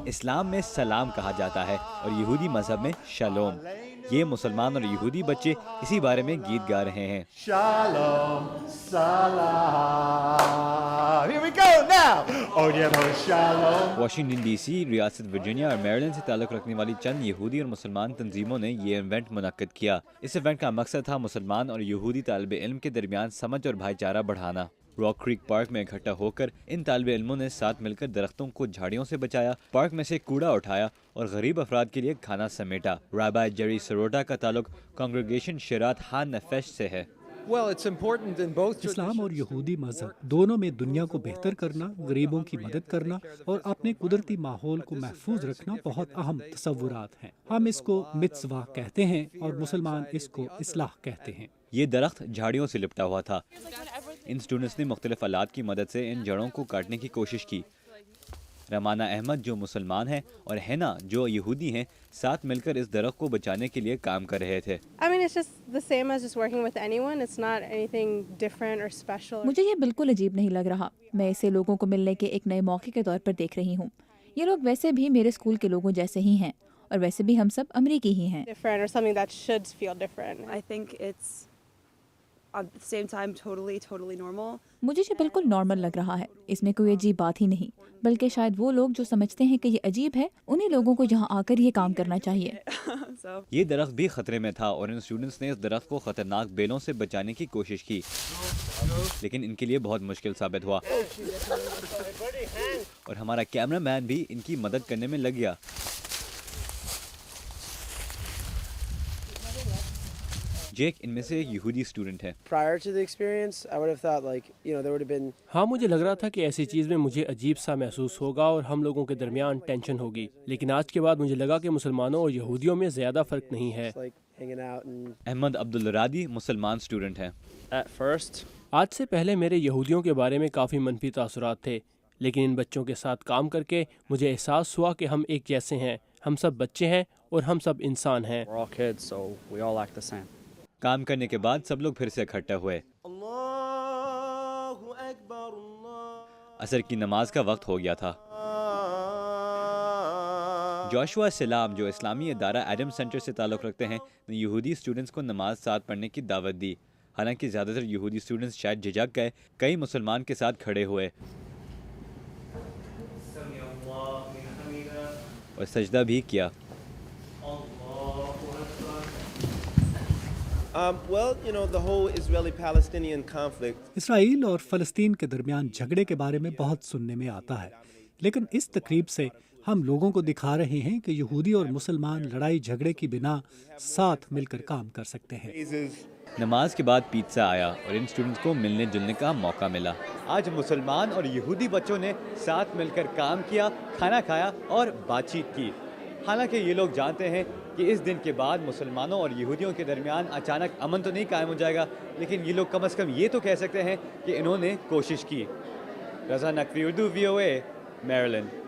اسلام میں سلام کہا جاتا ہے اور یہودی مذہب میں شالوم۔ یہ مسلمان اور یہودی بچے اسی بارے میں گیت گا رہے ہیں۔ Shalom, salam. Here we go now. Oh yeah, shalom. Washington D C, ریاست ورجینیا اور میریلینڈ سے تعلق رکھنے والی چند یہودی اور مسلمان تنظیموں نے یہ ایونٹ منعقد کیا۔ اس ایونٹ کا مقصد تھا مسلمان اور یہودی طالب علم کے درمیان سمجھ اور بھائی چارہ بڑھانا۔ راک کریک پارک میں اکٹھا ہو کر ان طالب علموں نے ساتھ مل کر درختوں کو جھاڑیوں سے بچایا، پارک میں سے کوڑا اٹھایا اور غریب افراد کے لیے کھانا سمیٹا۔ رابع جیری سروٹا کا تعلق کانگریگیشن شیرات ہان نفیش سے ہے۔ اسلام اور یہودی مذہب دونوں میں دنیا کو بہتر کرنا، غریبوں کی مدد کرنا اور اپنے قدرتی ماحول کو محفوظ رکھنا بہت اہم تصورات ہیں۔ ہم اس کو متسوا کہتے ہیں اور مسلمان اس کو اصلاح کہتے ہیں۔ یہ درخت جھاڑیوں سے لپٹا ہوا تھا۔ ان سٹوڈنٹس نے مختلف آلات کی مدد سے ان جڑوں کو کاٹنے کی کوشش کی۔ رمانہ احمد جو مسلمان ہیں اور ہینا جو یہودی ہیں ساتھ مل کر اس درخت کو بچانے کے لیے کام کر رہے تھے۔ مجھے یہ بالکل عجیب نہیں لگ رہا، میں اسے لوگوں کو ملنے کے ایک نئے موقع کے طور پر دیکھ رہی ہوں۔ یہ لوگ ویسے بھی میرے اسکول کے لوگوں جیسے ہی ہیں اور ویسے بھی ہم سب امریکی ہی ہیں۔ مجھے یہ بالکل نارمل لگ رہا ہے، اس میں کوئی عجیب بات ہی نہیں، بلکہ شاید وہ لوگ جو سمجھتے ہیں کہ یہ عجیب ہے انہیں لوگوں کو یہاں آ کر یہ کام کرنا چاہیے۔ یہ درخت بھی خطرے میں تھا اور ان اسٹوڈنٹس نے اس درخت کو خطرناک بیلوں سے بچانے کی کوشش کی، لیکن ان کے لیے بہت مشکل ثابت ہوا اور ہمارا کیمرہ مین بھی ان کی مدد کرنے میں لگ گیا۔ جیک ان میں سے ایک یہودی اسٹوڈنٹ ہے۔ ہاں، مجھے لگ رہا تھا کہ ایسی چیز میں مجھے عجیب سا محسوس ہوگا اور ہم لوگوں کے درمیان ٹینشن ہوگی، لیکن آج کے بعد مجھے لگا کہ مسلمانوں اور یہودیوں میں زیادہ فرق نہیں ہے۔ احمد عبدالرادی مسلمان اسٹوڈنٹ ہیں۔ آج سے پہلے میرے یہودیوں کے بارے میں کافی منفی تاثرات تھے، لیکن ان بچوں کے ساتھ کام کر کے مجھے احساس ہوا کہ ہم ایک جیسے ہیں، ہم سب بچے ہیں اور ہم سب انسان ہیں۔ کام کرنے کے بعد سب لوگ پھر سے اکٹھا ہوئے۔ عصر کی نماز کا وقت ہو گیا تھا۔ جوشوا سلام جو اسلامی ادارہ ایڈم سینٹر سے تعلق رکھتے ہیں نے یہودی اسٹوڈنٹس کو نماز ساتھ پڑھنے کی دعوت دی۔ حالانکہ زیادہ تر یہودی اسٹوڈنٹس شاید جھجک گئے، کئی مسلمان کے ساتھ کھڑے ہوئے اور سجدہ بھی کیا۔ اسرائیل اور فلسطین کے درمیان جھگڑے کے بارے میں بہت سننے میں آتا ہے، لیکن اس تقریب سے ہم لوگوں کو دکھا رہے ہیں کہ یہودی اور مسلمان لڑائی جھگڑے کی بنا ساتھ مل کر کام کر سکتے ہیں۔ نماز کے بعد پیزا آیا اور ان اسٹوڈنٹس کو ملنے جلنے کا موقع ملا۔ آج مسلمان اور یہودی بچوں نے ساتھ مل کر کام کیا، کھانا کھایا اور بات چیت کی۔ حالانکہ یہ لوگ جانتے ہیں کہ اس دن کے بعد مسلمانوں اور یہودیوں کے درمیان اچانک امن تو نہیں قائم ہو جائے گا، لیکن یہ لوگ کم از کم یہ تو کہہ سکتے ہیں کہ انہوں نے کوشش کی۔ رضا نقوی، اردو VOA، میریلینڈ۔